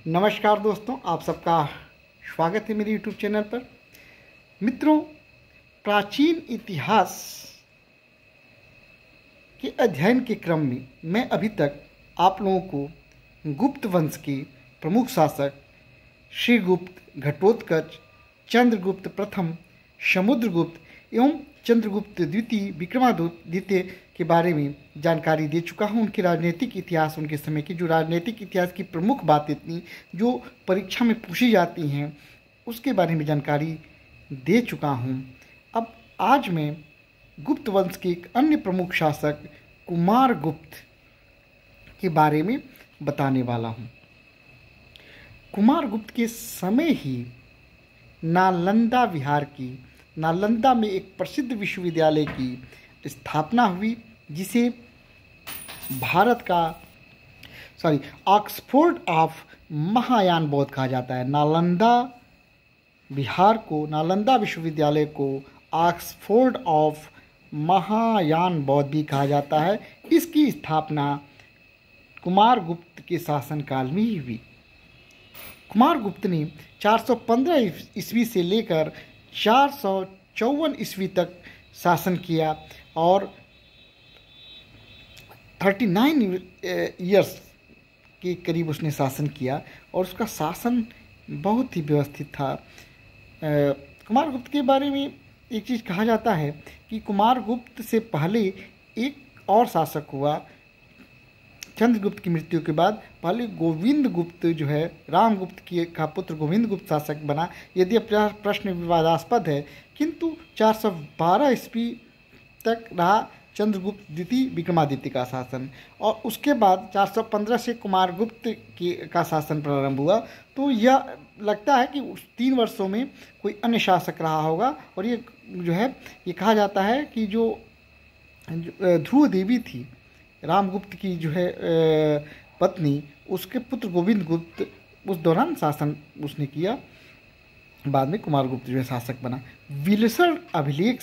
नमस्कार दोस्तों, आप सबका स्वागत है मेरे यूट्यूब चैनल पर। मित्रों, प्राचीन इतिहास के अध्ययन के क्रम में मैं अभी तक आप लोगों को गुप्त वंश के प्रमुख शासक श्रीगुप्त, घटोत्कच, चंद्रगुप्त प्रथम, समुद्रगुप्त एवं चंद्रगुप्त द्वितीय, विक्रमादित्य के बारे में जानकारी दे चुका हूँ। उनके राजनीतिक इतिहास, उनके समय की जो राजनीतिक इतिहास की प्रमुख बातें थीं जो परीक्षा में पूछी जाती हैं, उसके बारे में जानकारी दे चुका हूँ। अब आज मैं गुप्त वंश के एक अन्य प्रमुख शासक कुमारगुप्त के बारे में बताने वाला हूँ। कुमारगुप्त के समय ही नालंदा में एक प्रसिद्ध विश्वविद्यालय की स्थापना हुई, जिसे ऑक्सफोर्ड ऑफ महायान बौद्ध कहा जाता है। नालंदा विश्वविद्यालय को ऑक्सफोर्ड ऑफ महायान बौद्ध भी कहा जाता है। इसकी स्थापना कुमारगुप्त के शासनकाल में ही हुई। कुमारगुप्त ने 415 ईस्वी से लेकर 454 ईस्वी तक शासन किया और 39 ईयर्स के करीब उसने शासन किया और उसका शासन बहुत ही व्यवस्थित था। कुमारगुप्त के बारे में एक चीज़ कहा जाता है कि कुमारगुप्त से पहले एक और शासक हुआ। चंद्रगुप्त की मृत्यु के बाद पहले गोविंदगुप्त जो है, रामगुप्त का पुत्र गोविंदगुप्त शासक बना। यदि प्रश्न विवादास्पद है, किंतु 412 ईस्वी तक रहा चंद्रगुप्त द्वितीय, विक्रमादित्य का शासन, और उसके बाद 415 से कुमारगुप्त का शासन प्रारंभ हुआ। तो यह लगता है कि उस 3 वर्षों में कोई अन्य शासक रहा होगा। और ये जो है, ये कहा जाता है कि जो ध्रुव देवी थी, रामगुप्त की जो है पत्नी, उसके पुत्र गोविंदगुप्त उस दौरान शासन उसने किया। बाद में कुमारगुप्त जो है शासक बना। विलसण अभिलेख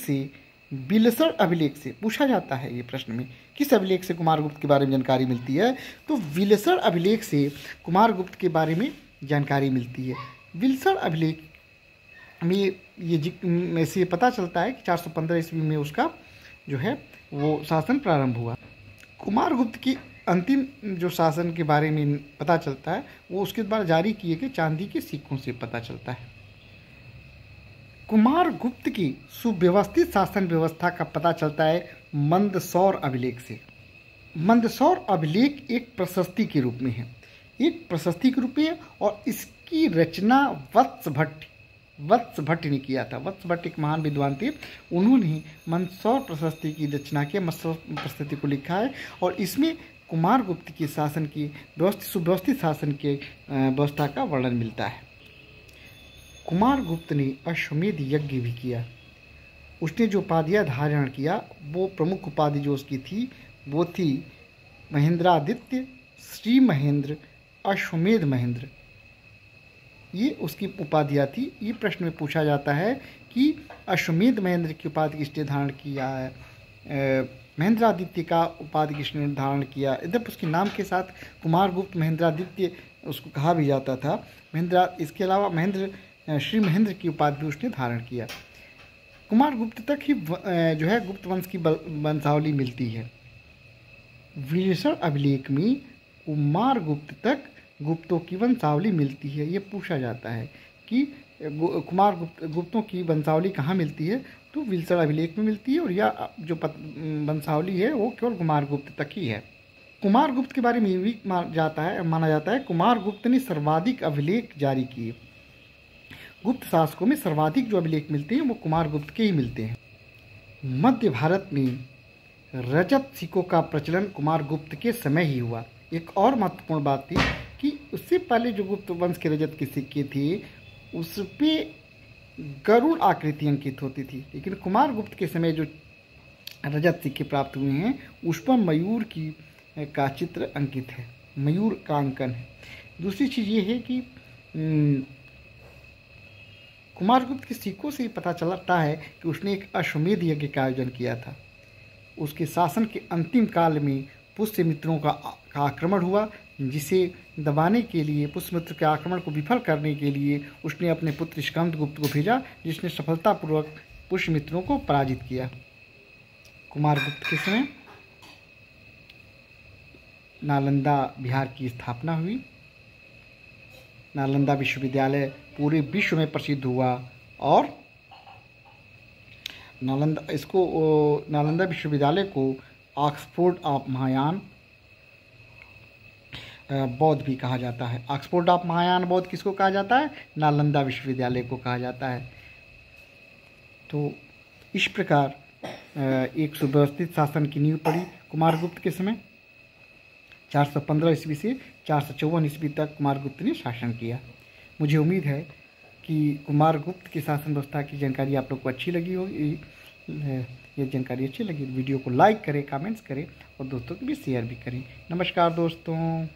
से पूछा जाता है ये प्रश्न में, किस अभिलेख से कुमारगुप्त के बारे में जानकारी मिलती है? तो विलसण अभिलेख से कुमारगुप्त के बारे में जानकारी मिलती है। विलसण अभिलेख में से पता चलता है कि 415 ईस्वी में उसका जो है वो शासन प्रारंभ हुआ। कुमारगुप्त की अंतिम जो शासन के बारे में पता चलता है वो उसके द्वारा जारी किए गए चांदी के सिक्कों से पता चलता है। कुमारगुप्त की सुव्यवस्थित शासन व्यवस्था का पता चलता है मंदसौर अभिलेख से। मंदसौर अभिलेख एक प्रशस्ति के रूप में है, और इसकी रचना वत्स भट्ट ने किया था। वत्स भट्ट एक महान विद्वान थे। उन्होंने मंदसौर प्रशस्ति की रचना की, मंदसौर प्रशस्ति को लिखा है, और इसमें कुमारगुप्त के शासन की सुव्यवस्थित शासन की व्यवस्था का वर्णन मिलता है। कुमारगुप्त ने अश्वमेध यज्ञ भी किया। उसने जो उपाधियाँ धारण किया, वो प्रमुख उपाधि जो उसकी थी वो थी महेंद्रादित्य, श्री महेंद्र, अश्वमेध महेंद्र। ये उसकी उपाधियाँ थी। ये प्रश्न में पूछा जाता है कि अश्वमेध महेंद्र की उपाधि किसने धारण किया है, महेंद्रादित्य का उपाधि किसने धारण किया। इधर उसके नाम के साथ कुमारगुप्त महेंद्रादित्य उसको कहा भी जाता था। इसके अलावा श्री महेंद्र की उपाधि भी उसने धारण किया। कुमारगुप्त तक ही जो है गुप्त वंश की वंशावली मिलती है। विलसण अभिलेख में कुमारगुप्त तक गुप्तों की वंशावली मिलती है। ये पूछा जाता है कि गुप्तों की वंशावली कहाँ मिलती है, तो विलसण अभिलेख में मिलती है, और यह जो वंशावली है वो केवल कुमारगुप्त तक ही है। कुमारगुप्त के बारे में भी माना जाता है कुमारगुप्त ने सर्वाधिक अभिलेख जारी किए। गुप्त शासकों में सर्वाधिक जो अभिलेख मिलते हैं वो कुमारगुप्त के ही मिलते हैं। मध्य भारत में रजत सिक्कों का प्रचलन कुमारगुप्त के समय ही हुआ। एक और महत्वपूर्ण बात थी कि उससे पहले जो गुप्त वंश के रजत के सिक्के थे उस पर गरुड़ आकृति अंकित होती थी, लेकिन कुमारगुप्त के समय जो रजत सिक्के प्राप्त हुए हैं उस पर मयूर का चित्र अंकित है, मयूर का अंकन है। दूसरी चीज़ ये है कि कुमारगुप्त के सिक्कों से पता चलता है कि उसने एक अश्वमेध यज्ञ का आयोजन किया था। उसके शासन के अंतिम काल में पुष्य मित्रों का आक्रमण हुआ, जिसे दबाने के लिए पुष्यमित्र के आक्रमण को विफल करने के लिए उसने अपने पुत्र स्कंदगुप्त को भेजा, जिसने सफलतापूर्वक पुष्यमित्रों को पराजित किया। कुमारगुप्त के समय नालंदा बिहार की स्थापना हुई। नालंदा विश्वविद्यालय पूरे विश्व में प्रसिद्ध हुआ और नालंदा विश्वविद्यालय को ऑक्सफोर्ड ऑफ महायान बौद्ध भी कहा जाता है। ऑक्सफोर्ड ऑफ महायान बौद्ध किसको कहा जाता है? नालंदा विश्वविद्यालय को कहा जाता है। तो इस प्रकार एक सुव्यवस्थित शासन की नींव पड़ी कुमारगुप्त के समय। 415 ईस्वी से 454 ईस्वी तक कुमारगुप्त ने शासन किया। मुझे उम्मीद है कि कुमारगुप्त की शासन व्यवस्था की जानकारी आप लोग को अच्छी लगी होगी। ये जानकारी अच्छी लगी वीडियो को लाइक करें, कमेंट्स करें और दोस्तों को भी शेयर भी करें। नमस्कार दोस्तों।